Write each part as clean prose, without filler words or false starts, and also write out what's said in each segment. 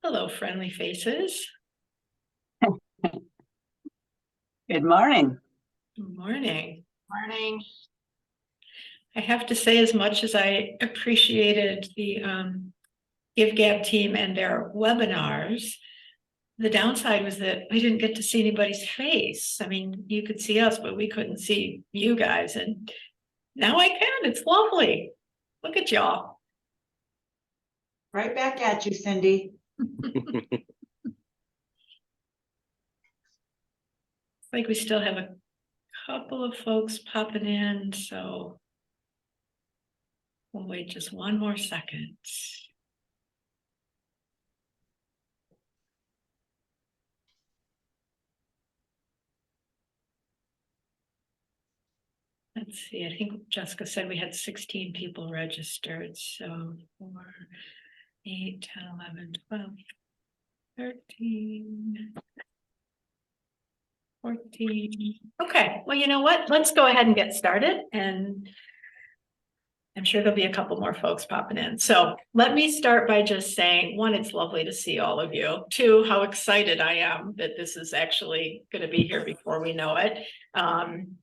Hello, friendly faces. Good morning. Good morning. Morning. I have to say, as much as I appreciated the GiveGab team and their webinars, the downside was that we didn't get to see anybody's face. I mean, you could see us, but we couldn't see you guys. And now I can. It's lovely. Look at y'all. Right back at you, Cindy. Like we still have a couple of folks popping in, so we'll wait just one more second. Let's see, I think Jessica said we had 16 people registered, so 4, 8, 10, 11, 12, 13, 14. Okay, well, you know what? Let's go ahead and get started, and I'm sure there'll be a couple more folks popping in. So let me start by just saying, one, it's lovely to see all of you. Two, how excited I am that this is actually going to be here before we know it,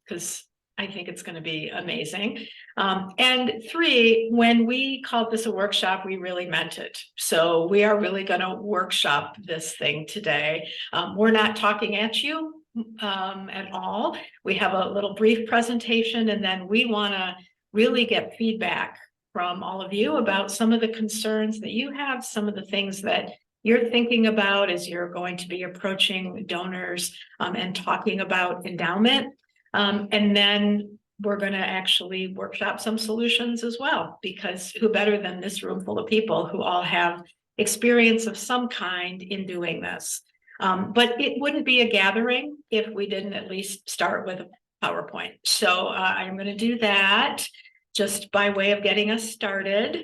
because I think it's going to be amazing. And three, when we called this a workshop, we really meant it. So we are really going to workshop this thing today. We're not talking at you at all. We have a little brief presentation, and then we want to really get feedback from all of you about some of the concerns that you have, some of the things that you're thinking about as you're going to be approaching donors and talking about endowment. And then we're going to actually workshop some solutions as well, because who better than this room full of people who all have experience of some kind in doing this. But it wouldn't be a gathering if we didn't at least start with a PowerPoint. So I'm going to do that just by way of getting us started.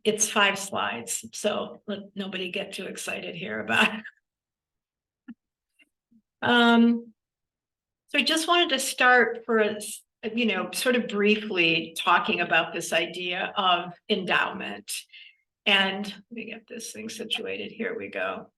It's 5 slides, so let nobody get too excited here about it. So I just wanted to start for, sort of briefly talking about this idea of endowment. And let me get this thing situated. Here we go.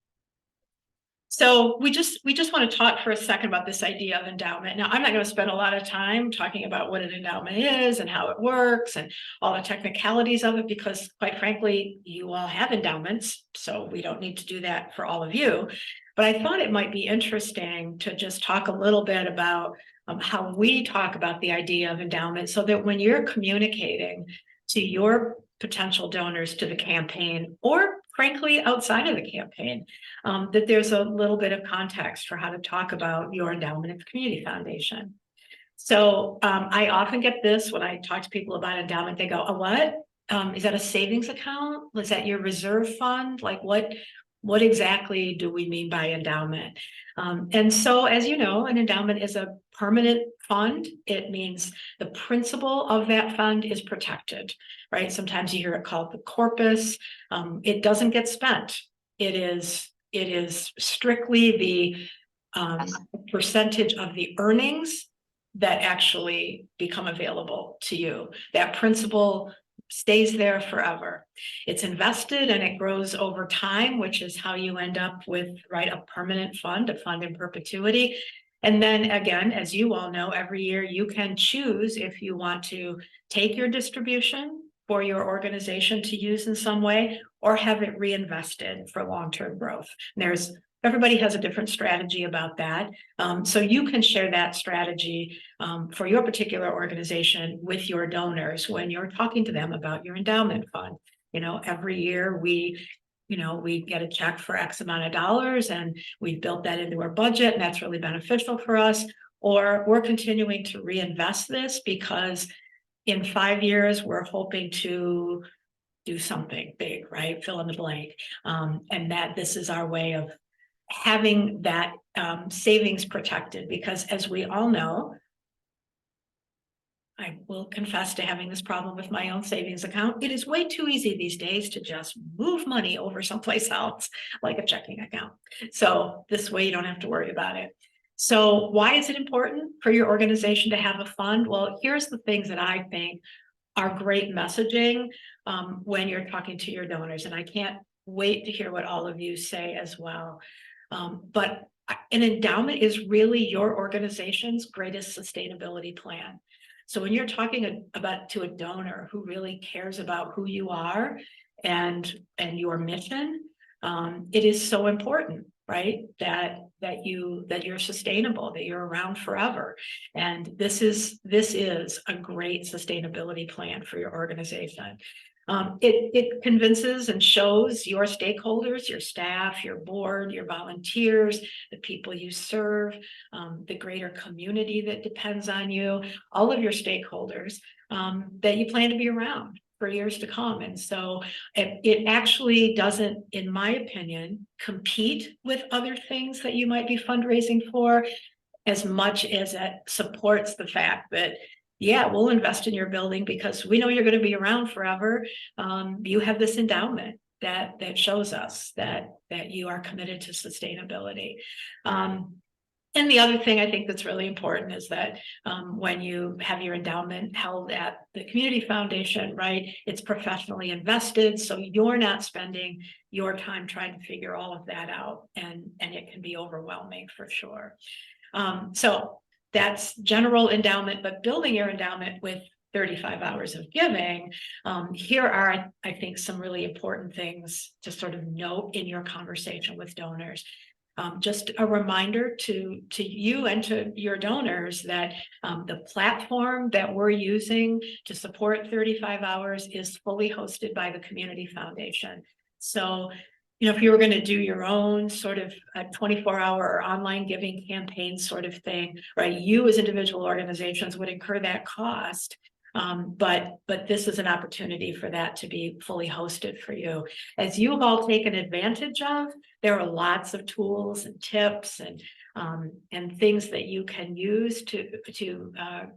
So we just want to talk for a second about this idea of endowment. Now, I'm not going to spend a lot of time talking about what an endowment is and how it works and all the technicalities of it, because quite frankly, you all have endowments, so we don't need to do that for all of you. But I thought it might be interesting to just talk a little bit about how we talk about the idea of endowment, so that when you're communicating to your potential donors to the campaign, or frankly outside of the campaign, that there's a little bit of context for how to talk about your endowment at the community foundation. So I often get this when I talk to people about endowment. They go, "A what? Is that a savings account? Was that your reserve fund? Like what exactly do we mean by endowment?" And so, as you know, an endowment is a permanent fund. It means the principal of that fund is protected, right? Sometimes you hear it called the corpus. It doesn't get spent. It is strictly the percentage of the earnings that actually become available to you. That principal stays there forever. It's invested and it grows over time, which is how you end up with, right, a permanent fund, a fund in perpetuity. And then again, as you all know, every year you can choose if you want to take your distribution for your organization to use in some way, or have it reinvested for long-term growth. Everybody has a different strategy about that. So you can share that strategy for your particular organization with your donors when you're talking to them about your endowment fund. Every year we get a check for X amount of dollars, and we've built that into our budget, and that's really beneficial for us. Or we're continuing to reinvest this because in 5 years, we're hoping to do something big, right? Fill in the blank. And that this is our way of having that savings protected, because as we all know, I will confess to having this problem with my own savings account. It is way too easy these days to just move money over someplace else, like a checking account. So this way you don't have to worry about it. So why is it important for your organization to have a fund? Well, here's the things that I think are great messaging when you're talking to your donors. And I can't wait to hear what all of you say as well. But an endowment is really your organization's greatest sustainability plan. So when you're talking about to a donor who really cares about who you are and your mission, it is so important, right? That you're sustainable, that you're around forever. And this is a great sustainability plan for your organization. It convinces and shows your stakeholders, your staff, your board, your volunteers, the people you serve, the greater community that depends on you, all of your stakeholders, that you plan to be around for years to come. And so it actually doesn't, in my opinion, compete with other things that you might be fundraising for, as much as it supports the fact that, yeah, we'll invest in your building because we know you're going to be around forever. You have this endowment that shows us that you are committed to sustainability. And the other thing I think that's really important is that when you have your endowment held at the community foundation, right, it's professionally invested. So you're not spending your time trying to figure all of that out. And it can be overwhelming for sure. So that's general endowment, but building your endowment with 35 hours of giving, here are, I think, some really important things to sort of note in your conversation with donors. Just a reminder to you and to your donors that the platform that we're using to support 35 hours is fully hosted by the Community Foundation. So, if you were going to do your own sort of a 24-hour or online giving campaign sort of thing, right, you as individual organizations would incur that cost. But this is an opportunity for that to be fully hosted for you. As you have all taken advantage of, there are lots of tools and tips and things that you can use to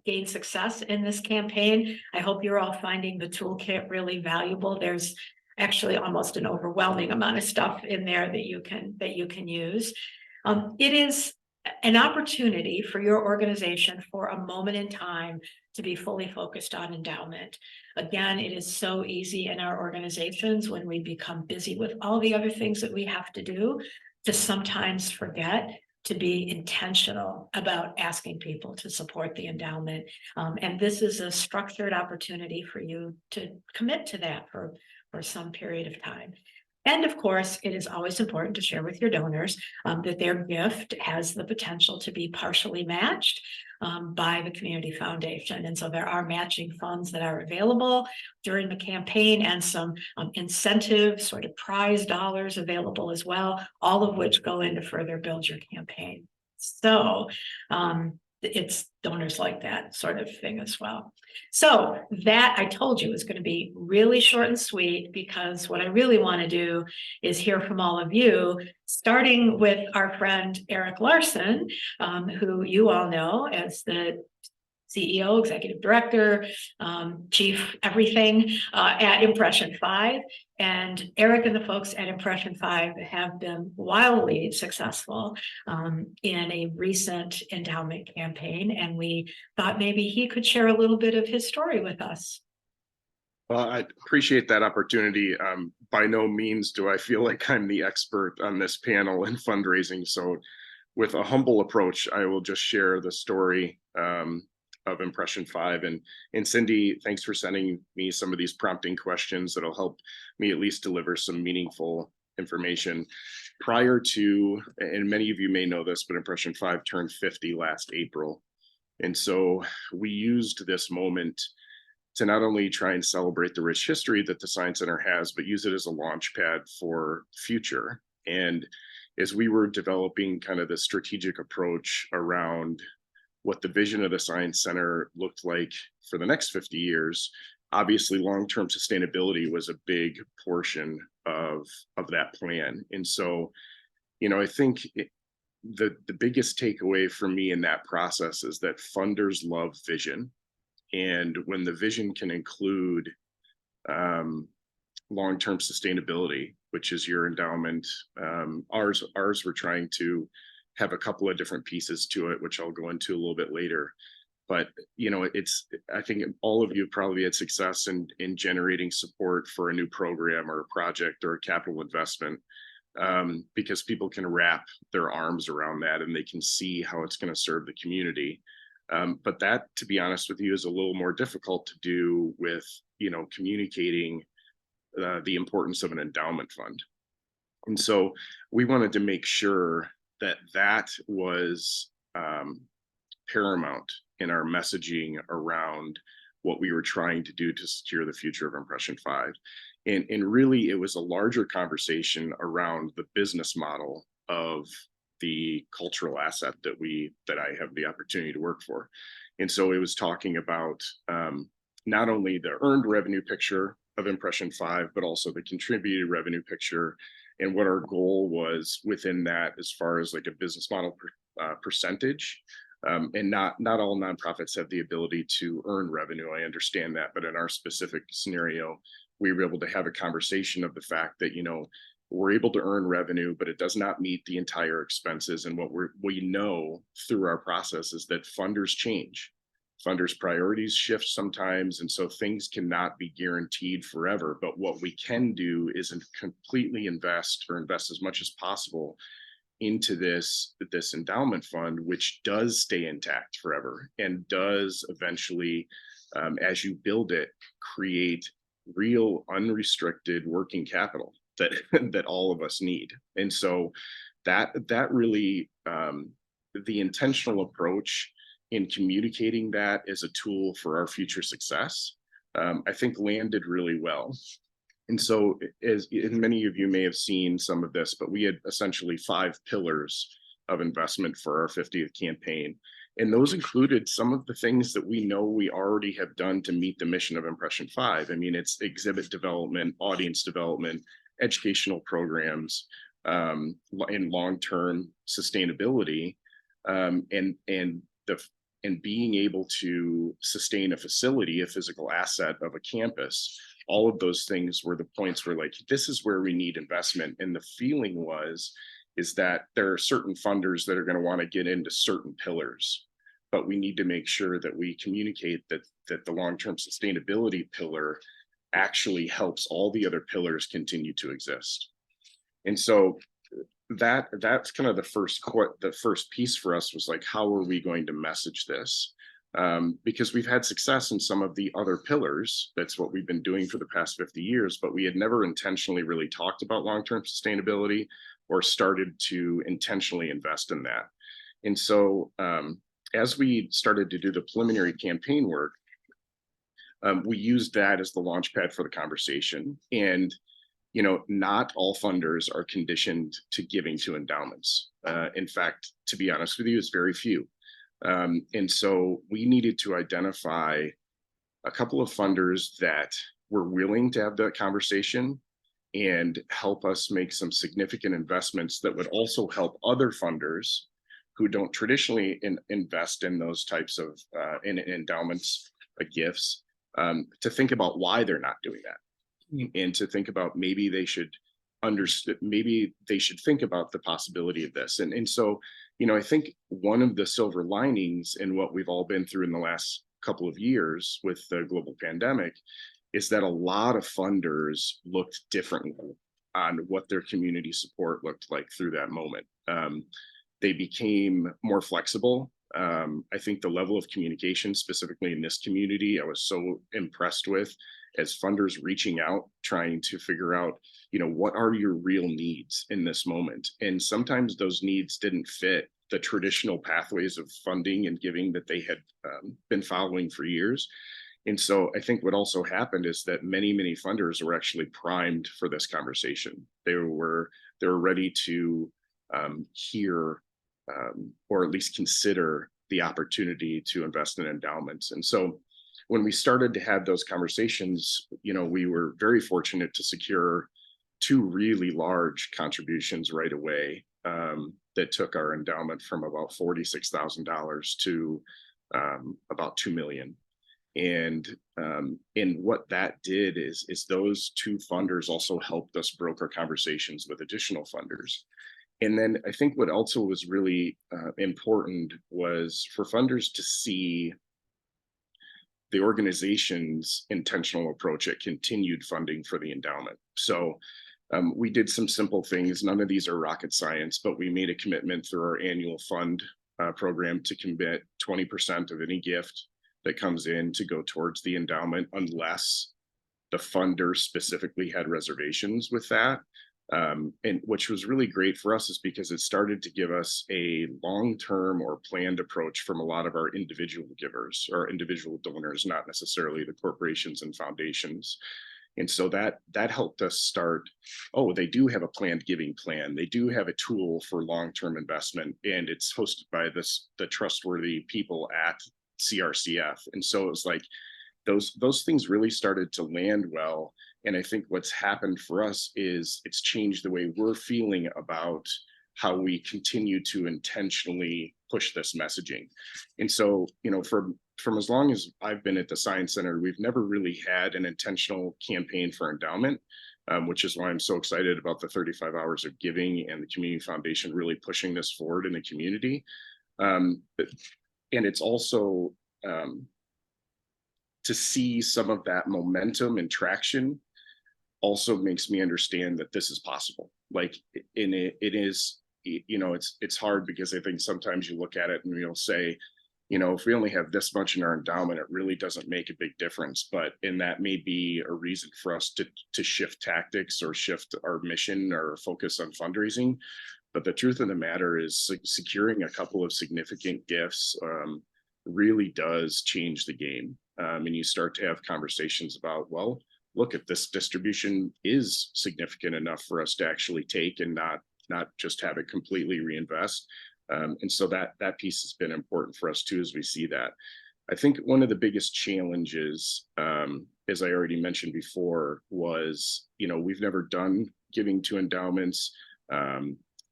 gain success in this campaign. I hope you're all finding the toolkit really valuable. There's actually almost an overwhelming amount of stuff in there that you can use. It is an opportunity for your organization for a moment in time to be fully focused on endowment. Again, it is so easy in our organizations when we become busy with all the other things that we have to do to sometimes forget to be intentional about asking people to support the endowment. And this is a structured opportunity for you to commit to that for some period of time. And of course, it is always important to share with your donors that their gift has the potential to be partially matched by the Community Foundation. And so there are matching funds that are available during the campaign and some incentive sort of prize dollars available as well, all of which go in to further build your campaign. So it's donors like that sort of thing as well. So that, I told you, is going to be really short and sweet, because what I really want to do is hear from all of you, starting with our friend Erik Larson, who you all know as the CEO, executive director, chief everything at Impression 5. And Erik and the folks at Impression 5 have been wildly successful in a recent endowment campaign. And we thought maybe he could share a little bit of his story with us. Well, I appreciate that opportunity. By no means do I feel like I'm the expert on this panel in fundraising. So with a humble approach, I will just share the story of Impression 5. And Cindy, thanks for sending me some of these prompting questions that'll help me at least deliver some meaningful information. Prior to, and many of you may know this, but Impression 5 turned 50 last April. And so we used this moment to not only try and celebrate the rich history that the Science Center has, but use it as a launch pad for future. And as we were developing kind of the strategic approach around what the vision of the Science Center looked like for the next 50 years, obviously long-term sustainability was a big portion of that plan. And so, I think the biggest takeaway for me in that process is that funders love vision. And when the vision can include long-term sustainability, which is your endowment, ours we're trying to have a couple of different pieces to it, which I'll go into a little bit later. But I think all of you probably had success in generating support for a new program or a project or a capital investment, because people can wrap their arms around that and they can see how it's going to serve the community. But that, to be honest with you, is a little more difficult to do with, communicating the importance of an endowment fund. And so we wanted to make sure that that was paramount in our messaging around what we were trying to do to secure the future of Impression 5. And really, it was a larger conversation around the business model of the cultural asset that I have the opportunity to work for. And so it was talking about not only the earned revenue picture of Impression 5, but also the contributed revenue picture and what our goal was within that as far as like a business model percentage. And not all nonprofits have the ability to earn revenue. I understand that, but in our specific scenario, we were able to have a conversation of the fact that, we're able to earn revenue, but it does not meet the entire expenses. And what we know through our process is that funders change. Funders' priorities shift sometimes, and so things cannot be guaranteed forever. But what we can do is completely invest as much as possible into this endowment fund, which does stay intact forever and does eventually, as you build it, create real unrestricted working capital that all of us need. And so that really, the intentional approach in communicating that as a tool for our future success, I think landed really well. And so, as many of you may have seen some of this, but we had essentially 5 pillars of investment for our 50th campaign. And those included some of the things that we know we already have done to meet the mission of Impression 5. I mean, it's exhibit development, audience development, educational programs, and long-term sustainability, and being able to sustain a facility, a physical asset of a campus. All of those things were the points where, like, this is where we need investment. And the feeling is that there are certain funders that are going to want to get into certain pillars, but we need to make sure that we communicate that the long-term sustainability pillar actually helps all the other pillars continue to exist. And so that's kind of the first piece for us, was like, how are we going to message this? Because we've had success in some of the other pillars. That's what we've been doing for the past 50 years, but we had never intentionally really talked about long-term sustainability or started to intentionally invest in that. And so as we started to do the preliminary campaign work, we used that as the launch pad for the conversation. And not all funders are conditioned to giving to endowments. In fact, to be honest with you, it's very few. And so we needed to identify a couple of funders that were willing to have that conversation and help us make some significant investments that would also help other funders who don't traditionally invest in those types of in endowments, gifts, to think about why they're not doing that, and to think about maybe they should think about the possibility of this. And so, I think one of the silver linings in what we've all been through in the last couple of years with the global pandemic is that a lot of funders looked differently on what their community support looked like through that moment. They became more flexible. I think the level of communication, specifically in this community, I was so impressed with, as funders reaching out, trying to figure out, what are your real needs in this moment? And sometimes those needs didn't fit the traditional pathways of funding and giving that they had been following for years. And so I think what also happened is that many funders were actually primed for this conversation. They were ready to hear or at least consider the opportunity to invest in endowments. And so when we started to have those conversations, we were very fortunate to secure 2 really large contributions right away, that took our endowment from about $46,000 to about $2 million. And what that did is those 2 funders also helped us broker conversations with additional funders. And then I think what also was really important was for funders to see the organization's intentional approach at continued funding for the endowment. So we did some simple things. None of these are rocket science, but we made a commitment through our annual fund program to commit 20% of any gift that comes in to go towards the endowment, unless the funder specifically had reservations with that. And which was really great for us is because it started to give us a long-term or planned approach from a lot of our individual givers or individual donors, not necessarily the corporations and foundations. And so that helped us start, oh, they do have a planned giving plan. They do have a tool for long-term investment, and it's hosted by the trustworthy people at CRCF. And so it was like those things really started to land well. And I think what's happened for us is it's changed the way we're feeling about how we continue to intentionally push this messaging. And so, from as long as I've been at the Science Center, we've never really had an intentional campaign for endowment, which is why I'm so excited about the 35 hours of giving and the Community Foundation really pushing this forward in the community. And it's also to see some of that momentum and traction also makes me understand that this is possible. Like, it is, it's hard because I think sometimes you look at it and you'll say, if we only have this much in our endowment, it really doesn't make a big difference. And that may be a reason for us to shift tactics or shift our mission or focus on fundraising. But the truth of the matter is securing a couple of significant gifts really does change the game. And you start to have conversations about, well, look, if this distribution is significant enough for us to actually take and not just have it completely reinvest. And so that piece has been important for us too, as we see that. I think one of the biggest challenges, as I already mentioned before, was, we've never done giving to endowments.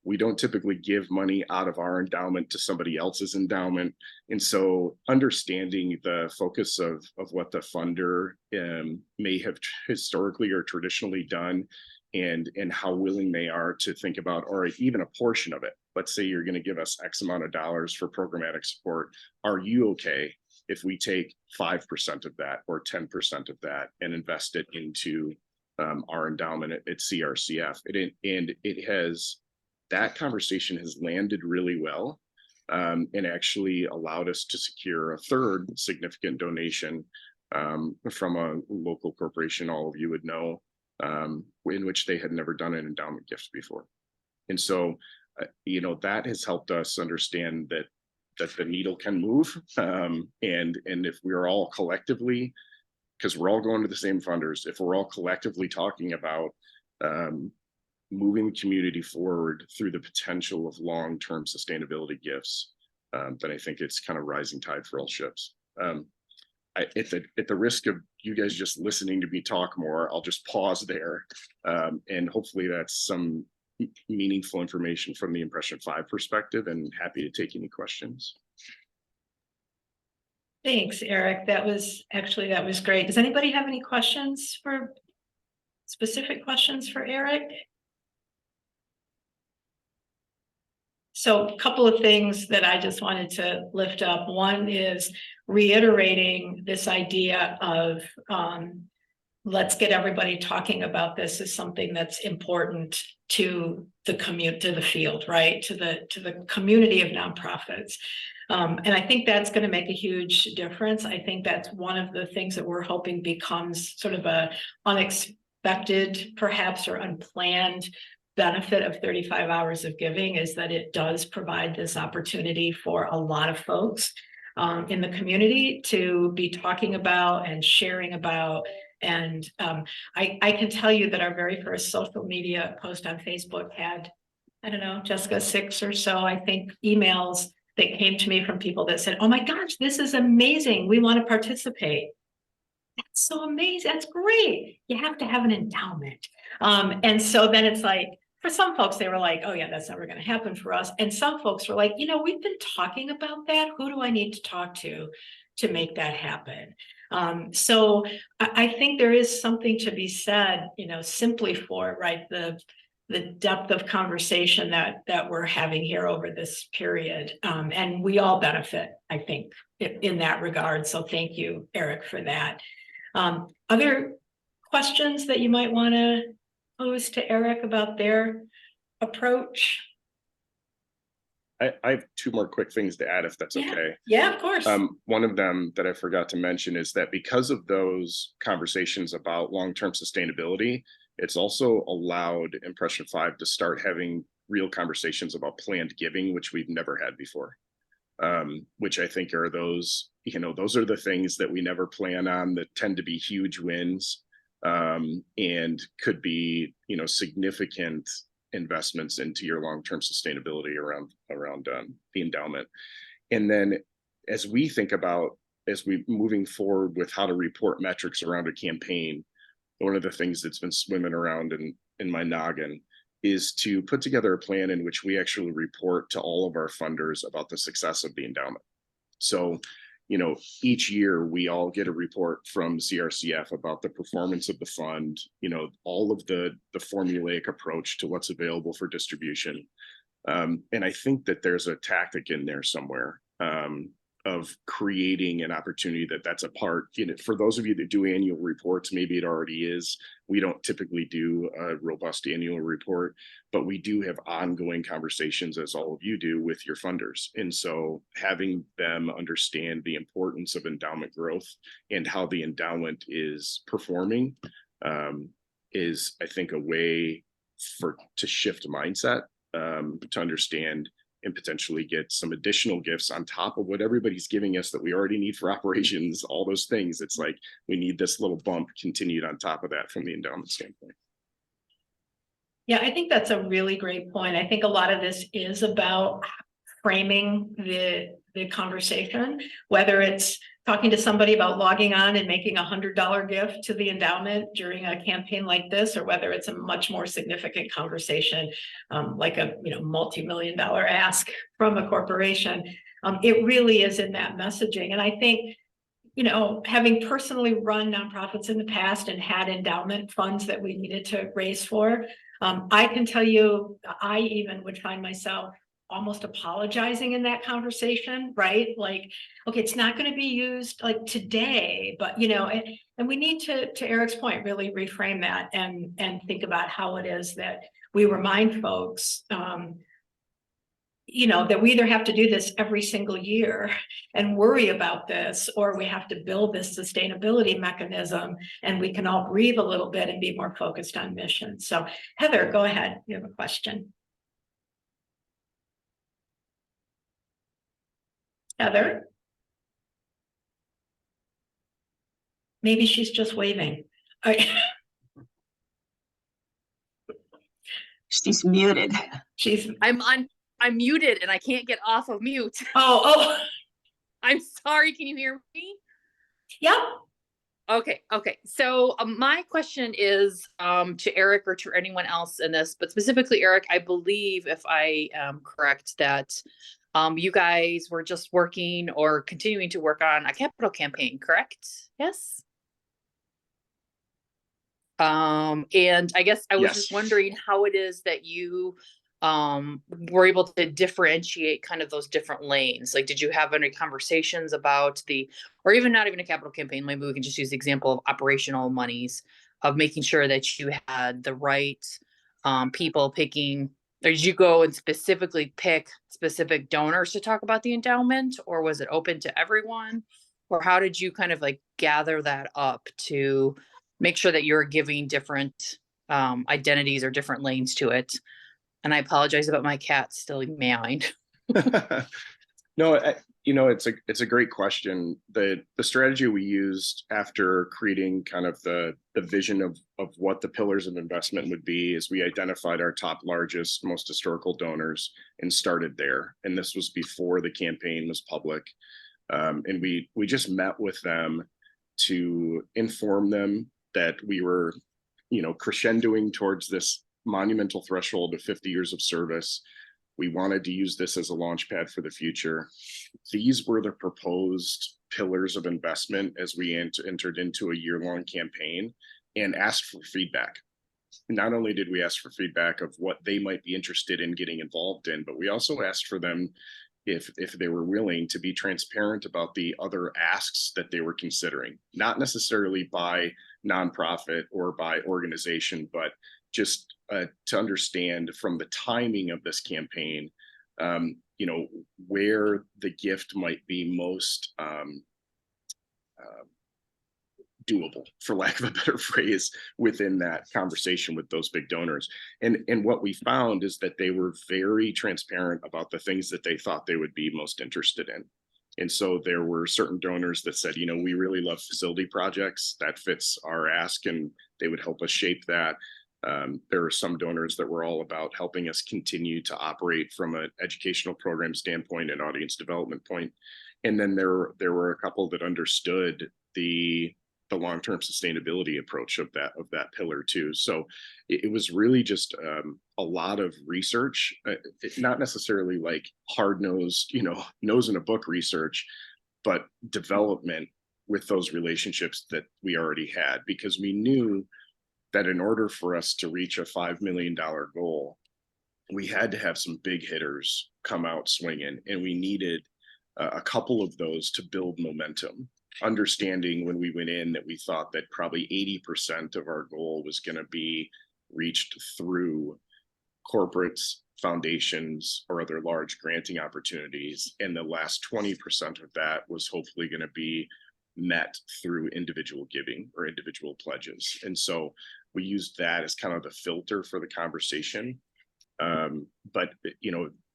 We don't typically give money out of our endowment to somebody else's endowment. And so understanding the focus of what the funder may have historically or traditionally done, and how willing they are to think about, or even a portion of it. Let's say you're going to give us X amount of dollars for programmatic support. Are you okay if we take 5% of that or 10% of that and invest it into our endowment at CRCF? That conversation has landed really well, and actually allowed us to secure a third significant donation from a local corporation, all of you would know, in which they had never done an endowment gift before. And so, that has helped us understand that the needle can move. And if we're all collectively, because we're all going to the same funders, if we're all collectively talking about moving the community forward through the potential of long-term sustainability gifts, then I think it's kind of rising tide for all ships. At the risk of you guys just listening to me talk more, I'll just pause there. And hopefully that's some meaningful information from the Impression 5 perspective, and happy to take any questions. Thanks, Erik. That was great. Does anybody have any specific questions for Erik? So a couple of things that I just wanted to lift up. One is reiterating this idea of let's get everybody talking about this as something that's important to the to the field, right? To the community of nonprofits. And I think that's going to make a huge difference. I think that's one of the things that we're hoping becomes sort of a unexpected, perhaps, or unplanned benefit of 35 hours of giving, is that it does provide this opportunity for a lot of folks in the community to be talking about and sharing about. And I can tell you that our very first social media post on Facebook had, I don't know, Jessica, 6 or so, I think, emails that came to me from people that said, oh my gosh, this is amazing. We want to participate. That's so amazing. That's great. You have to have an endowment. And so then it's like, for some folks, they were like, oh yeah, that's never going to happen for us. And some folks were like, we've been talking about that. Who do I need to talk to make that happen? So I think there is something to be said, simply for, right, the depth of conversation that we're having here over this period. And we all benefit, I think, in that regard. So thank you, Erik, for that. Other questions that you might want to pose to Erik about their approach? I have two more quick things to add, if that's okay. Yeah, of course. One of them that I forgot to mention is that because of those conversations about long-term sustainability, it's also allowed Impression 5 to start having real conversations about planned giving, which we've never had before. Which I think are those, those are the things that we never plan on, that tend to be huge wins, and could be, significant investments into your long-term sustainability around the endowment. And then as we think about, as we moving forward with how to report metrics around a campaign, one of the things that's been swimming around in my noggin is to put together a plan in which we actually report to all of our funders about the success of the endowment. So, each year we all get a report from CRCF about the performance of the fund, all of the formulaic approach to what's available for distribution. And I think that there's a tactic in there somewhere of creating an opportunity that's a part, for those of you that do annual reports, maybe it already is. We don't typically do a robust annual report, but we do have ongoing conversations, as all of you do, with your funders. And so having them understand the importance of endowment growth and how the endowment is performing is, I think, a way to shift mindset, to understand and potentially get some additional gifts on top of what everybody's giving us that we already need for operations, all those things. It's like we need this little bump continued on top of that from the endowment standpoint. Yeah, I think that's a really great point. I think a lot of this is about framing the conversation, whether it's talking to somebody about logging on and making $100 gift to the endowment during a campaign like this, or whether it's a much more significant conversation, like a multi-million-dollar ask from a corporation. It really is in that messaging. And I think, having personally run nonprofits in the past and had endowment funds that we needed to raise for, I can tell you, I even would find myself almost apologizing in that conversation, right? Like, okay, it's not going to be used like today, but and we need to Erik's point, really reframe that and think about how it is that we remind folks, that we either have to do this every single year and worry about this, or we have to build this sustainability mechanism and we can all breathe a little bit and be more focused on mission. So Heather, go ahead. You have a question. Heather? Maybe she's just waving. She's muted. I'm muted and I can't get off of mute. Oh. I'm sorry. Can you hear me? Yeah. Okay. So my question is to Erik or to anyone else in this, but specifically Erik, I believe, if I am correct, that you guys were just working or continuing to work on a capital campaign, correct? Yes. And I guess I was just wondering how it is that you were able to differentiate kind of those different lanes. Like, did you have any conversations about or even not even a capital campaign, maybe we can just use the example of operational monies, of making sure that you had the right people picking, or did you go and specifically pick specific donors to talk about the endowment, or was it open to everyone? Or how did you kind of like gather that up to make sure that you're giving different identities or different lanes to it? And I apologize about my cat still meowing. No, it's a great question. The strategy we used after creating kind of the vision of what the pillars of investment would be is we identified our top, largest, most historical donors and started there. And this was before the campaign was public. And we just met with them to inform them that we were, crescendoing towards this monumental threshold of 50 years of service. We wanted to use this as a launch pad for the future. These were the proposed pillars of investment as we entered into a year-long campaign and asked for feedback. not only did we ask for feedback of what they might be interested in getting involved in, but we also asked for them if they were willing to be transparent about the other asks that they were considering, not necessarily by nonprofit or by organization, but just to understand from the timing of this campaign, where the gift might be most doable, for lack of a better phrase, within that conversation with those big donors. And what we found is that they were very transparent about the things that they thought they would be most interested in. And so there were certain donors that said, we really love facility projects. That fits our ask, and they would help us shape that. There are some donors that were all about helping us continue to operate from an educational program standpoint and audience development point. And then there were a couple that understood the long-term sustainability approach of that pillar too. So it was really just a lot of research, not necessarily like hard-nosed, nose in a book research, but development with those relationships that we already had, because we knew that in order for us to reach a $5 million goal, we had to have some big hitters come out swinging, and we needed a couple of those to build momentum. Understanding when we went in that we thought that probably 80% of our goal was going to be reached through corporates, foundations, or other large granting opportunities. And the last 20% of that was hopefully going to be met through individual giving or individual pledges. And so we used that as kind of the filter for the conversation. But,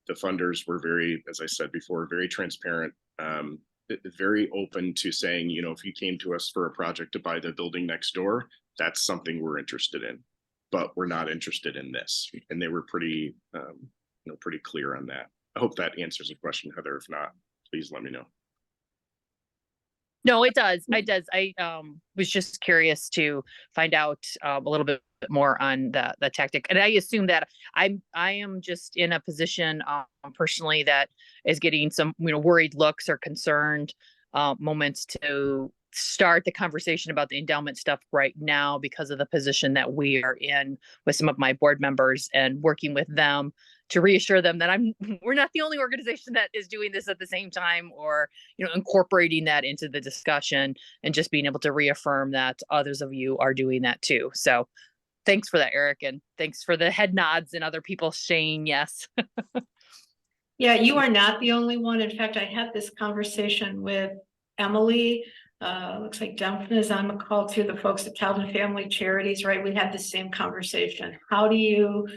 the funders were very, as I said before, very transparent, very open to saying, if you came to us for a project to buy the building next door, that's something we're interested in, but we're not interested in this. And they were pretty, pretty clear on that. I hope that answers the question, Heather. If not, please let me know. No, it does. It does. I was just curious to find out a little bit more on the tactic, and I assume that I am just in a position personally that is getting some worried looks or concerned moments to start the conversation about the endowment stuff right now because of the position that we are in with some of my board members, and working with them to reassure them that we're not the only organization that is doing this at the same time, or incorporating that into the discussion, and just being able to reaffirm that others of you are doing that too. So thanks for that, Erik, and thanks for the head nods and other people saying yes. Yeah, you are not the only one. In fact, I had this conversation with Emily. Looks like Duncan is on the call too, the folks at Child and Family Charities, right? We had the same conversation. How do you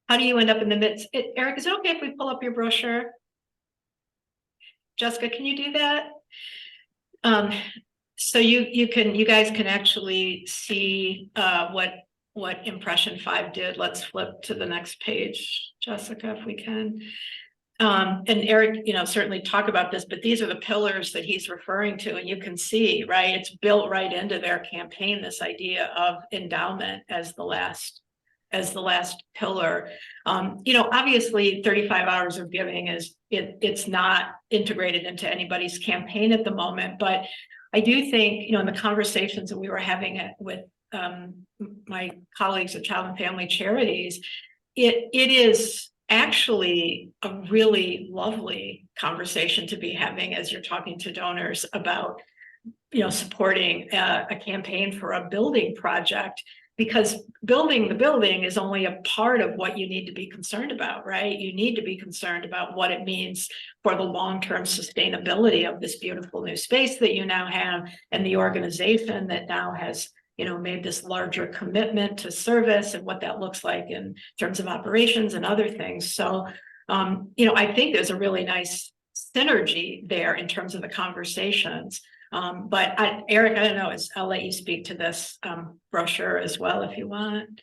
end up in the midst? Erik, is it okay if we pull up your brochure? Jessica, can you do that? So you guys can actually see what Impression 5 did. Let's flip to the next page, Jessica, if we can. And Erik, certainly talk about this, but these are the pillars that he's referring to, and you can see, right, it's built right into their campaign, this idea of endowment as the last pillar. Obviously 35 hours of giving it's not integrated into anybody's campaign at the moment, but I do think, in the conversations that we were having with my colleagues at Child and Family Charities, it is actually a really lovely conversation to be having as you're talking to donors about, supporting a campaign for a building project, because building the building is only a part of what you need to be concerned about, right? You need to be concerned about what it means for the long-term sustainability of this beautiful new space that you now have, and the organization that now has made this larger commitment to service, and what that looks like in terms of operations and other things. So, I think there's a really nice synergy there in terms of the conversations. But Erik, I don't know, I'll let you speak to this brochure as well if you want.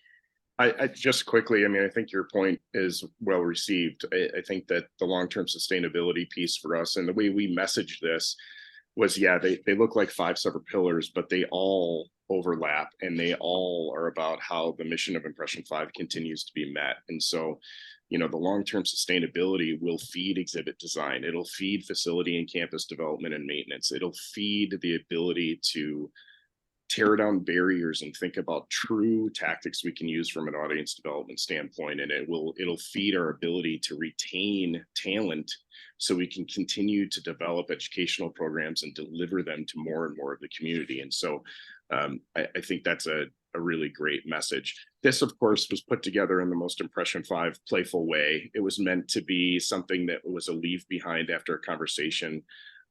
I just quickly, I think your point is well received. I think that the long-term sustainability piece for us, and the way we messaged this was, they look like 5 separate pillars, but they all overlap, and they all are about how the mission of Impression 5 continues to be met. And so, the long-term sustainability will feed exhibit design. It'll feed facility and campus development and maintenance. It'll feed the ability to tear down barriers and think about true tactics we can use from an audience development standpoint. And it'll feed our ability to retain talent so we can continue to develop educational programs and deliver them to more and more of the community. And so I think that's a really great message. This, of course, was put together in the most Impression 5 playful way. It was meant to be something that was a leave behind after a conversation.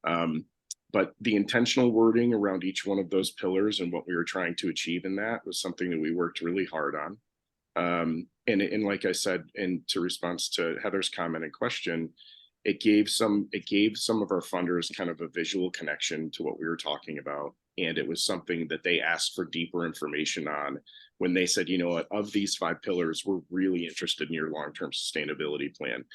But the intentional wording around each one of those pillars and what we were trying to achieve in that was something that we worked really hard on. And like I said, in to response to Heather's comment and question, it gave some of our funders kind of a visual connection to what we were talking about. And it was something that they asked for deeper information on when they said, you know what, of these 5 pillars, we're really interested in your long-term sustainability plan.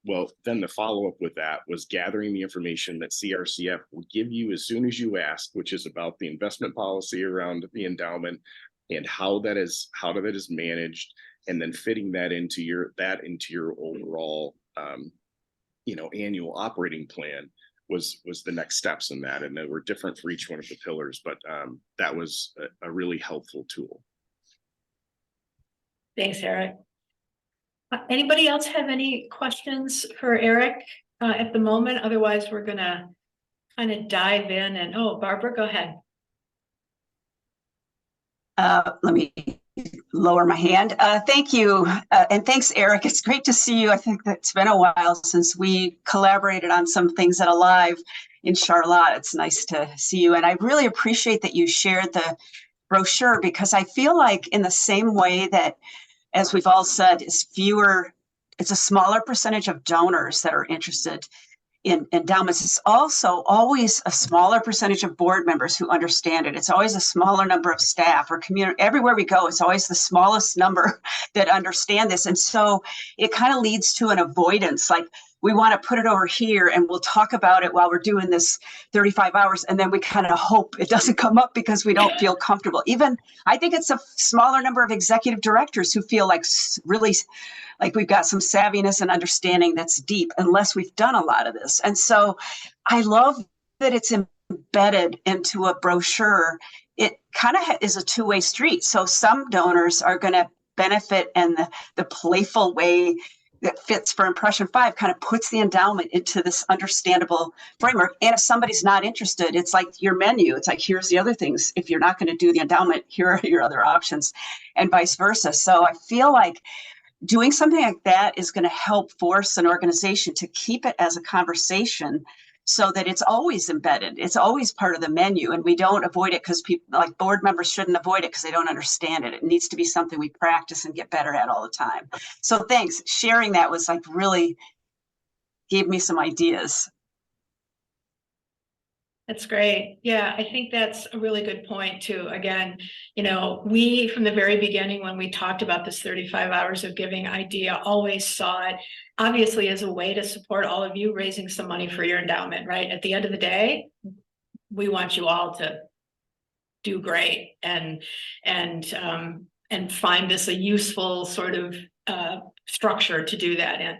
Well, then the follow-up with that was gathering the information that CRCF will give you as soon as you ask, which is about the investment policy around the endowment and how that is managed, and then fitting that into your overall annual operating plan was the next steps in that. And they were different for each one of the pillars, but that was a really helpful tool. Thanks, Erik. Anybody else have any questions for Erik at the moment? Otherwise, we're gonna kind of dive in and, Barbara, go ahead. Let me lower my hand. Thank you. And thanks, Erik. It's great to see you. I think that it's been a while since we collaborated on some things at Alive in Charlotte. It's nice to see you. And I really appreciate that you shared the brochure, because I feel like in the same way that, as we've all said, it's a smaller percentage of donors that are interested in endowments. It's also always a smaller percentage of board members who understand it. It's always a smaller number of staff or community. Everywhere we go, it's always the smallest number that understand this. And so it kind of leads to an avoidance. Like, we want to put it over here and we'll talk about it while we're doing this 35 hours. And then we kind of hope it doesn't come up because we don't feel comfortable. Even, I think it's a smaller number of executive directors who feel like really like we've got some savviness and understanding that's deep, unless we've done a lot of this. And so I love that it's embedded into a brochure. It kind of is a two-way street. So some donors are going to benefit, and the playful way that fits for Impression 5 kind of puts the endowment into this understandable framework. And if somebody's not interested, it's like your menu. It's like, here's the other things. If you're not going to do the endowment, here are your other options, and vice versa. So I feel like doing something like that is going to help force an organization to keep it as a conversation, so that it's always embedded. It's always part of the menu, and we don't avoid it because people, like board members, shouldn't avoid it because they don't understand it. It needs to be something we practice and get better at all the time. So thanks. Sharing that was like really gave me some ideas. That's great. Yeah, I think that's a really good point too. Again, we, from the very beginning, when we talked about this 35 hours of giving idea, always saw it obviously as a way to support all of you raising some money for your endowment, right? At the end of the day, we want you all to do great and find this a useful sort of structure to do that in.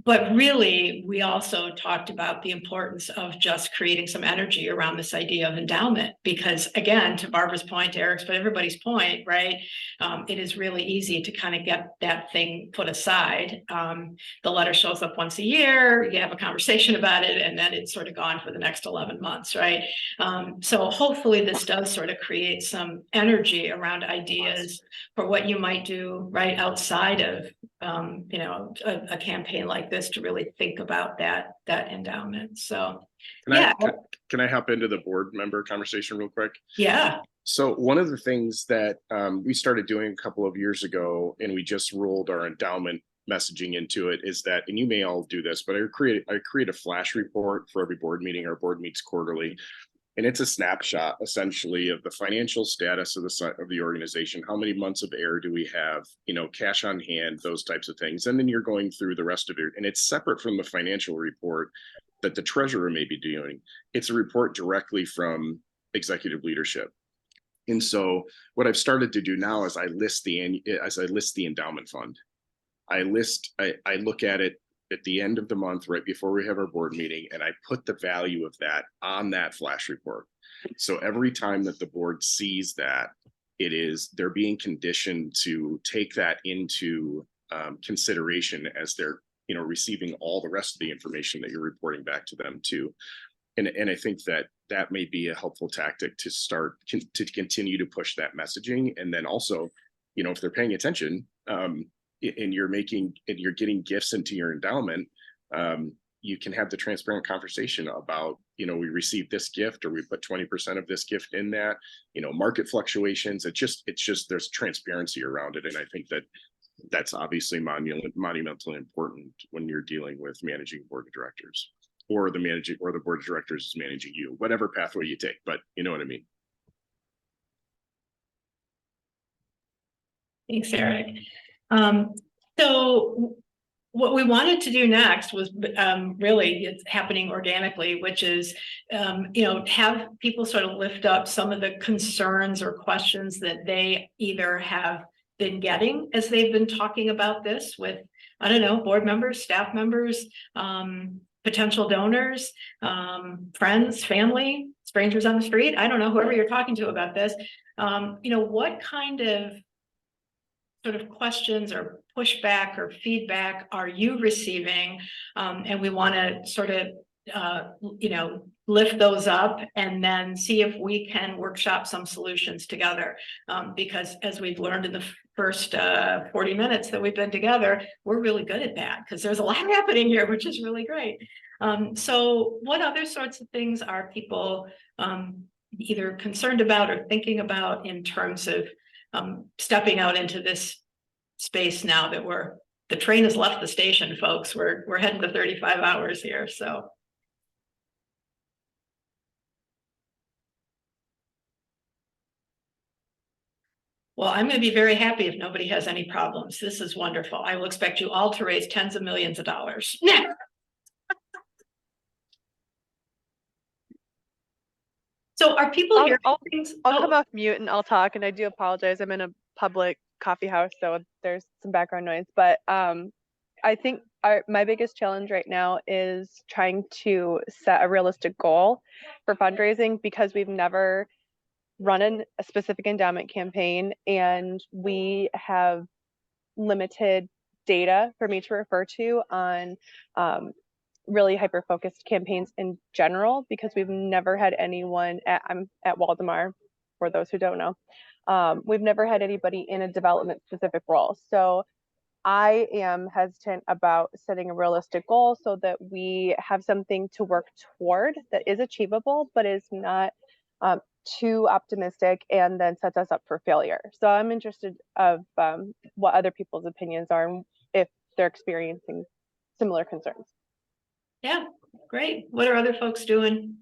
But really, we also talked about the importance of just creating some energy around this idea of endowment, because again, to Barbara's point, Erik's, but everybody's point, right? It is really easy to kind of get that thing put aside. The letter shows up once a year, you have a conversation about it, and then it's sort of gone for the next 11 months, right? So hopefully this does sort of create some energy around ideas for what you might do right outside of a campaign like this, to really think about that endowment. So can I hop into the board member conversation real quick? Yeah. So one of the things that we started doing a couple of years ago, and we just rolled our endowment messaging into it, is that, and you may all do this, but I create a flash report for every board meeting. Our board meets quarterly. And it's a snapshot, essentially, of the financial status of the organization. How many months of air do we have? Cash on hand, those types of things. And then you're going through the rest of it. And it's separate from the financial report that the treasurer may be doing. It's a report directly from executive leadership. And so what I've started to do now is I list the endowment fund. I look at it at the end of the month, right before we have our board meeting, and I put the value of that on that flash report. So every time that the board sees that, they're being conditioned to take that into consideration as they're, receiving all the rest of the information that you're reporting back to them too. And I think that may be a helpful tactic to to continue to push that messaging. And then also, if they're paying attention, and you're getting gifts into your endowment, you can have the transparent conversation about, we received this gift, or we put 20% of this gift in that, market fluctuations. It's just there's transparency around it. And I think that's obviously monumentally important when you're dealing with managing board of directors, or the board of directors is managing you, whatever pathway you take, but you know what I mean. Thanks, Erik. So what we wanted to do next was really, it's happening organically, which is, have people sort of lift up some of the concerns or questions that they either have been getting as they've been talking about this with, I don't know, board members, staff members, potential donors, friends, family, strangers on the street. I don't know, whoever you're talking to about this. What kind of sort of questions or pushback or feedback are you receiving? And we want to sort of, lift those up and then see if we can workshop some solutions together. Because as we've learned in the first 40 minutes that we've been together, we're really good at that because there's a lot happening here, which is really great. So what other sorts of things are people either concerned about or thinking about in terms of stepping out into this space now that the train has left the station, folks. We're heading to 35 hours here, so. Well, I'm going to be very happy if nobody has any problems. This is wonderful. I will expect you all to raise tens of millions of dollars. So are people here? I'll come off mute and I'll talk, and I do apologize. I'm in a public coffee house, so there's some background noise, but I think my biggest challenge right now is trying to set a realistic goal for fundraising, because we've never run a specific endowment campaign and we have limited data for me to refer to on really hyper-focused campaigns in general, because we've never had anyone I'm at Waldemar, for those who don't know. We've never had anybody in a development specific role. So I am hesitant about setting a realistic goal so that we have something to work toward that is achievable, but is not too optimistic and then sets us up for failure. So I'm interested of what other people's opinions are and if they're experiencing similar concerns. Yeah, great. What are other folks doing?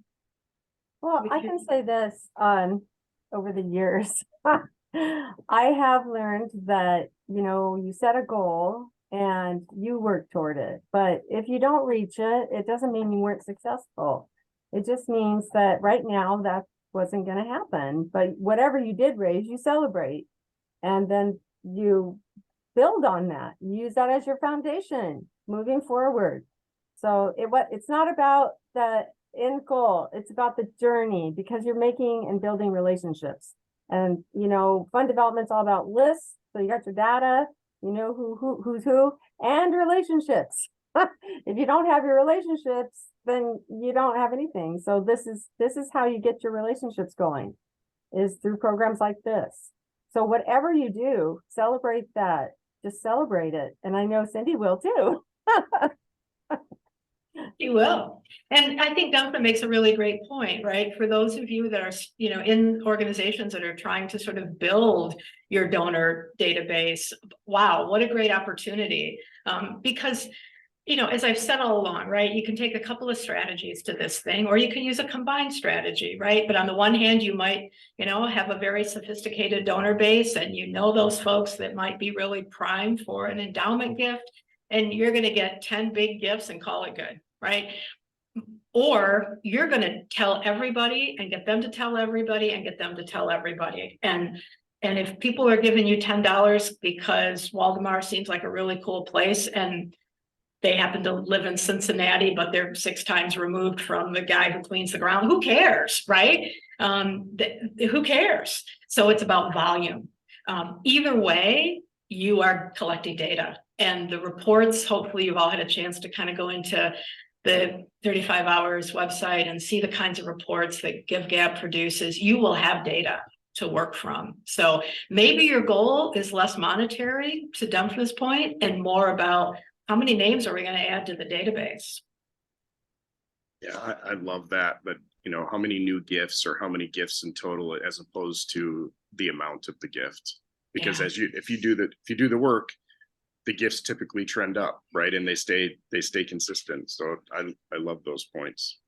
Well, I can say this over the years. I have learned that, you set a goal and you work toward it. But if you don't reach it, it doesn't mean you weren't successful. It just means that right now that wasn't going to happen. But whatever you did raise, you celebrate. And then you build on that. Use that as your foundation moving forward. So it's not about the end goal. It's about the journey, because you're making and building relationships. And, fund development's all about lists. So you got your data, who's who, and relationships. If you don't have your relationships, then you don't have anything. So this is how you get your relationships going, is through programs like this. So whatever you do, celebrate that. Just celebrate it. And I know Cindy will too. You will. And I think Duncan makes a really great point, right? For those of you that are, in organizations that are trying to sort of build your donor database, wow, what a great opportunity. Because, as I've said all along, right, you can take a couple of strategies to this thing, or you can use a combined strategy, right? But on the one hand, you might, have a very sophisticated donor base, and those folks that might be really primed for an endowment gift, and you're going to get 10 big gifts and call it good, right? Or you're going to tell everybody and get them to tell everybody and get them to tell everybody. And if people are giving you $10 because Waldemar seems like a really cool place, and they happen to live in Cincinnati, but they're 6 times removed from the guy who cleans the ground. Who cares, right? Who cares? So it's about volume. Either way, you are collecting data, and the reports, hopefully you've all had a chance to kind of go into the 35 Hours website and see the kinds of reports that GiveGab produces. You will have data to work from. So maybe your goal is less monetary to Dumphn's point and more about how many names are we going to add to the database? Yeah, I love that. But you know, how many new gifts or how many gifts in total, as opposed to the amount of the gift? Because if you do the work, the gifts typically trend up, right? And they stay consistent. So I love those points.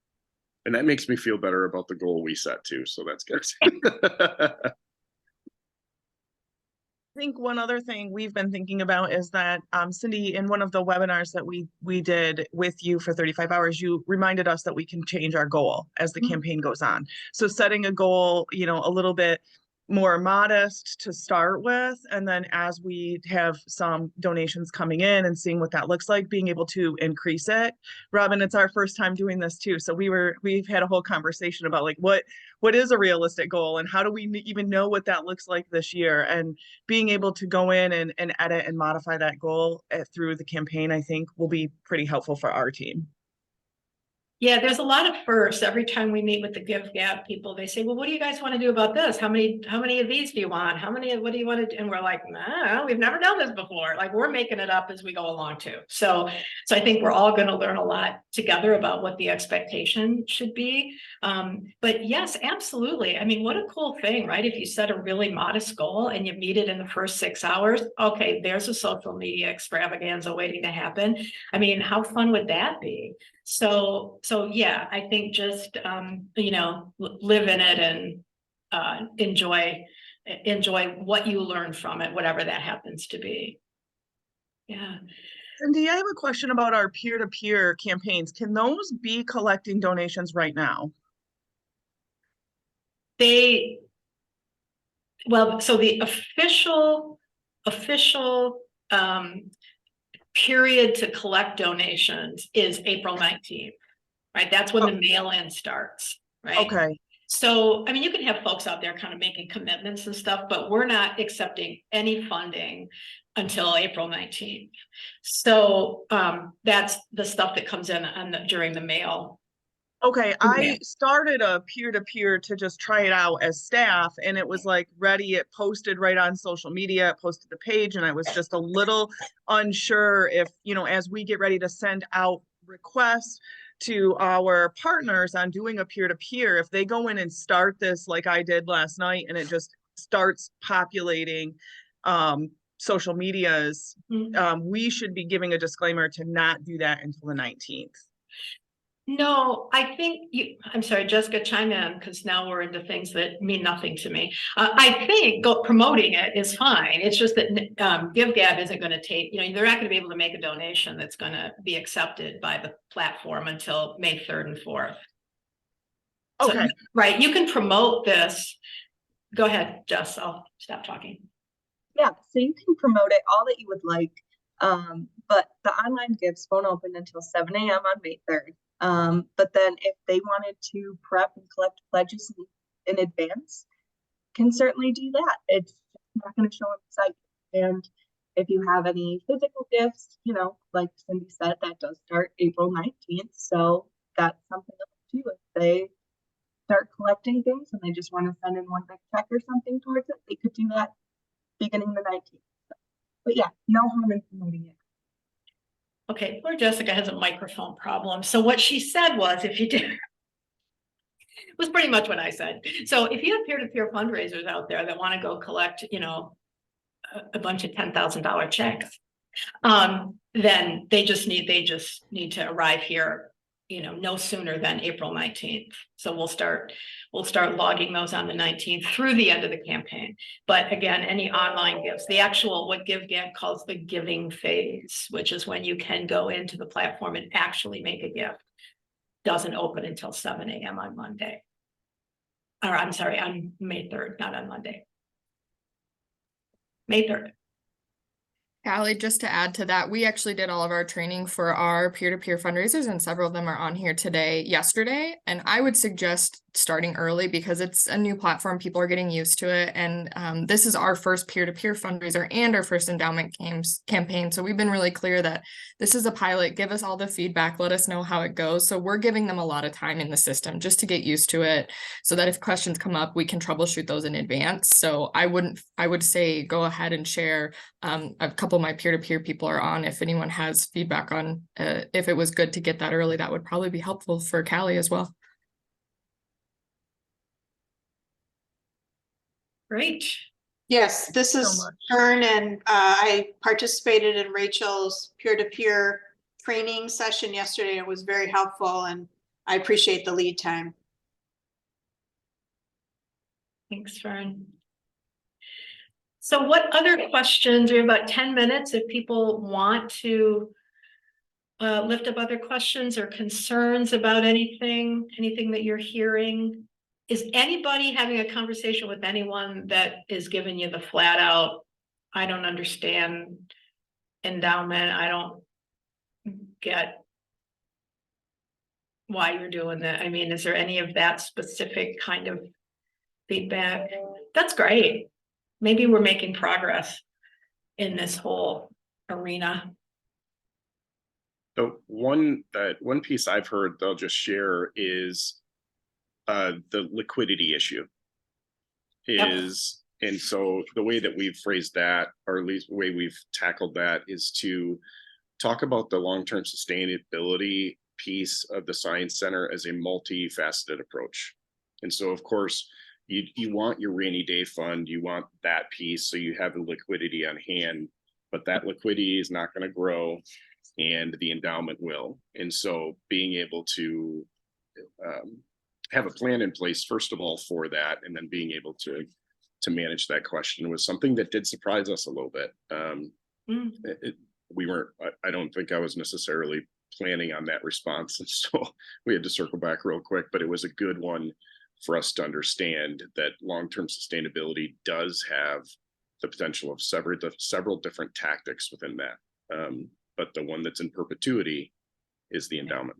And that makes me feel better about the goal we set too. So that's good. I think one other thing we've been thinking about is that Cindy, in one of the webinars that we did with you for 35 hours, you reminded us that we can change our goal as the campaign goes on. So setting a goal, you know, a little bit more modest to start with, and then as we have some donations coming in and seeing what that looks like, being able to increase it. Robin, it's our first time doing this too, so we've had a whole conversation about like what is a realistic goal and how do we even know what that looks like this year, and being able to go in and edit and modify that goal through the campaign, I think will be pretty helpful for our team. Yeah, there's a lot of firsts. Every time we meet with the GiveGab people, they say, well, what do you guys want to do about this? How many of these do you want? What do you want to do? And we're like, nah, we've never done this before. Like, we're making it up as we go along too. So I think we're all going to learn a lot together about what the expectation should be. But yes, absolutely. I mean, what a cool thing, right? If you set a really modest goal and you meet it in the first 6 hours, okay, there's a social media extravaganza waiting to happen. I mean, how fun would that be? So yeah, I think just you know, live in it and enjoy what you learn from it, whatever that happens to be. Yeah. Cindy, I have a question about our peer-to-peer campaigns. Can those be collecting donations right now? Well, so the official period to collect donations is April 19th, right? That's when the mail-in starts, right? Okay. So, I mean, you can have folks out there kind of making commitments and stuff, but we're not accepting any funding until April 19th. So that's the stuff that comes in during the mail. Okay, I started a peer-to-peer to just try it out as staff, and it was like ready, it posted right on social media, it posted the page, and I was just a little unsure if, you know, as we get ready to send out requests to our partners on doing a peer-to-peer, if they go in and start this like I did last night and it just starts populating social medias, we should be giving a disclaimer to not do that until the 19th. No, I think I'm sorry, Jessica, chime in, because now we're into things that mean nothing to me. I think promoting it is fine. It's just that GiveGab isn't going to take, you know, they're not going to be able to make a donation that's going to be accepted by the platform until May 3rd and 4th. Okay. So, right. You can promote this. Go ahead, Jess. I'll stop talking. Yeah, so you can promote it all that you would like, but the online gifts won't open until 7 a.m. on May 3rd. But then if they wanted to prep and collect pledges in advance, can certainly do that. It's not going to show on the site. And if you have any physical gifts, you know, like Cindy said, that does start April 19th. So that's something else too. If they start collecting things and they just want to send in one big check or something towards it, they could do that beginning the 19th. But yeah, no harm in promoting it. Okay, poor Jessica has a microphone problem. So what she said was, if you did, was pretty much what I said. So if you have peer-to-peer fundraisers out there that want to go collect, you know, a bunch of $10,000 checks, then they just need to arrive here, you know, no sooner than April 19th. So we'll start logging those on the 19th through the end of the campaign. But again, any online gifts, the actual, what GiveGab calls the giving phase, which is when you can go into the platform and actually make a gift, doesn't open until 7 a.m. on Monday. Or I'm sorry, on May 3rd, not on Monday. May 3rd. Callie, just to add to that, we actually did all of our training for our peer-to-peer fundraisers, and several of them are on here yesterday. And I would suggest starting early because it's a new platform. People are getting used to it. And this is our first peer-to-peer fundraiser and our first endowment campaign. So we've been really clear that this is a pilot. Give us all the feedback. Let us know how it goes. So we're giving them a lot of time in the system just to get used to it so that if questions come up, we can troubleshoot those in advance. So I would say go ahead and share. A couple of my peer-to-peer people are on. If anyone has feedback on if it was good to get that early, that would probably be helpful for Callie as well. Great. Yes, this is Fern, and I participated in Rachel's peer-to-peer training session yesterday. It was very helpful, and I appreciate the lead time. Thanks, Fern. So what other questions? We have about 10 minutes if people want to lift up other questions or concerns about anything that you're hearing. Is anybody having a conversation with anyone that is giving you the flat out, I don't understand endowment, I don't get why you're doing that? I mean, is there any of that specific kind of feedback? That's great. Maybe we're making progress in this whole arena. So one piece I've heard they'll just share is the liquidity issue is, and so the way that we've phrased that, or at least the way we've tackled that, is to talk about the long-term sustainability piece of the Science Center as a multifaceted approach. And so, of course, you want your rainy day fund, you want that piece so you have the liquidity on hand, but that liquidity is not going to grow, and the endowment will. And so being able to have a plan in place, first of all, for that, and then being able to manage that question was something that did surprise us a little bit. I don't think I was necessarily planning on that response, and so we had to circle back real quick, but it was a good one for us to understand that long-term sustainability does have the potential of several different tactics within that. But the one that's in perpetuity is the endowment.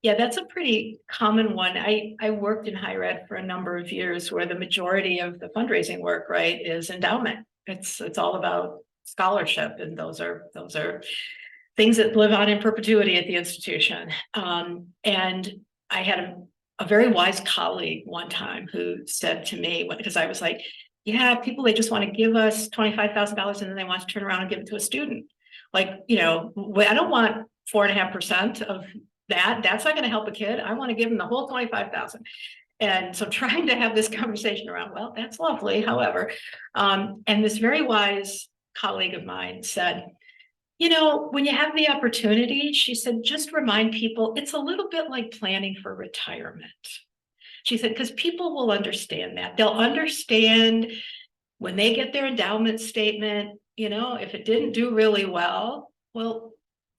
Yeah, that's a pretty common one. I worked in higher ed for a number of years where the majority of the fundraising work, right, is endowment. It's all about scholarship, and those are things that live on in perpetuity at the institution. And I had a very wise colleague one time who said to me, because I was like, yeah, people, they just want to give us $25,000 and then they want to turn around and give it to a student. Like, I don't want 4.5% of that. That's not going to help a kid. I want to give them the whole 25,000. And so trying to have this conversation around, well, that's lovely. However, and this very wise colleague of mine said, when you have the opportunity, she said, just remind people it's a little bit like planning for retirement. She said, because people will understand that. They'll understand when they get their endowment statement, if it didn't do really well, well,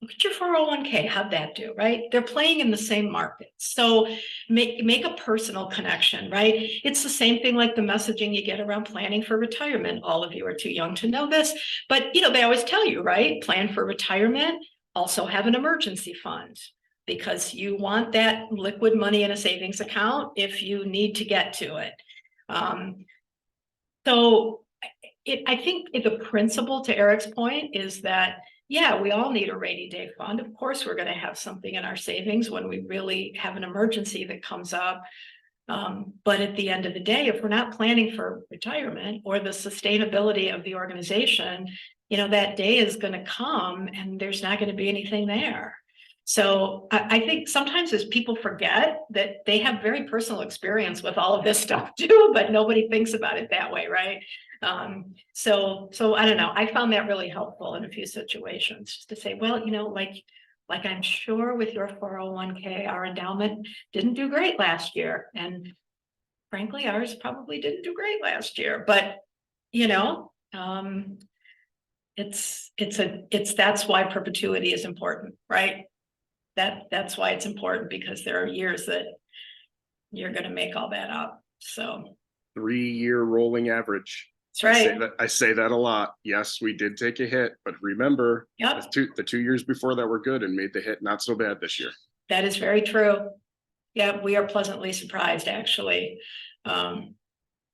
look at your 401k, how'd that do, right? They're playing in the same market. So make a personal connection, right? It's the same thing like the messaging you get around planning for retirement. All of you are too young to know this, but they always tell you, right? Plan for retirement, also have an emergency fund, because you want that liquid money in a savings account if you need to get to it. I think the principle, to Erik's point, is that, yeah, we all need a rainy day fund. Of course, we're going to have something in our savings when we really have an emergency that comes up. But at the end of the day, if we're not planning for retirement or the sustainability of the organization, that day is going to come and there's not going to be anything there. So I think sometimes as people forget that they have very personal experience with all of this stuff too, but nobody thinks about it that way, right? So I don't know. I found that really helpful in a few situations, just to say, well, like I'm sure with your 401k, our endowment didn't do great last year, and frankly, ours probably didn't do great last year. But that's why perpetuity is important, right? That's why it's important, because there are years that you're going to make all that up. So 3-year rolling average. That's I say right. that, I say that a lot. Yes, we did take a hit, but remember, Yep, the 2 years before that were good and made the hit not so bad this year. that is very true. Yeah, we are pleasantly surprised, actually.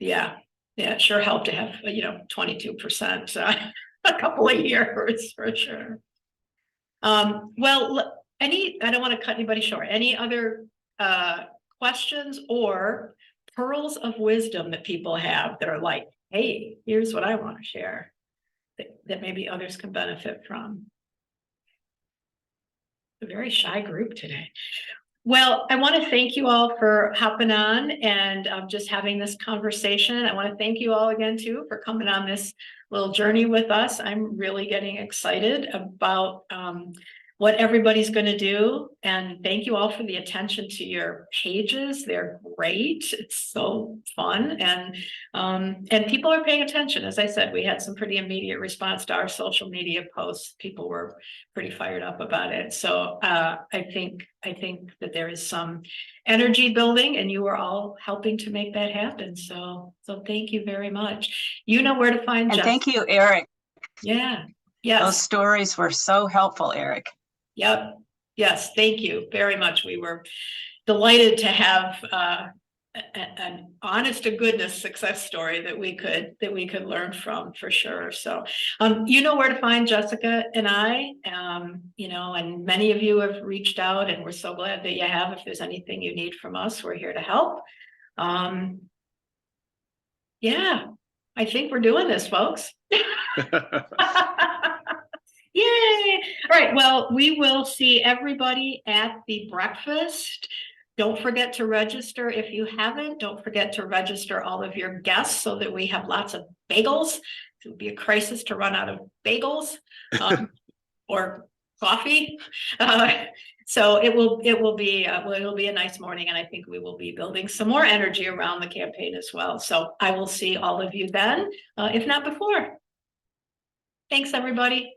Yeah, it sure helped to have, 22% a couple of years for sure. Well, I don't want to cut anybody short. Any other questions or pearls of wisdom that people have that are like, hey, here's what I want to share that maybe others can benefit from? A very shy group today. Well, I want to thank you all for hopping on and just having this conversation. I want to thank you all again, too, for coming on this little journey with us. I'm really getting excited about what everybody's going to do. And thank you all for the attention to your pages. They're great. It's so fun. And people are paying attention. As I said, we had some pretty immediate response to our social media posts. People were pretty fired up about it. So I think that there is some energy building and you are all helping to make that happen. So thank you very much. You know where to find And Jeff. thank you, Erik. Yeah. Those Yes. stories were so helpful, Erik. Yep. Yes. Thank you very much. We were delighted to have an honest to goodness success story that we could learn from for sure. So you know where to find Jessica and I, and many of you have reached out and we're so glad that you have. If there's anything you need from us, we're here to help. Yeah, I think we're doing this, folks. Yay! All right, well, we will see everybody at the breakfast. Don't forget to register if you haven't. Don't forget to register all of your guests so that we have lots of bagels. It would be a crisis to run out of bagels or coffee. So it'll be a nice morning, and I think we will be building some more energy around the campaign as well. So I will see all of you then, if not before. Thanks, everybody.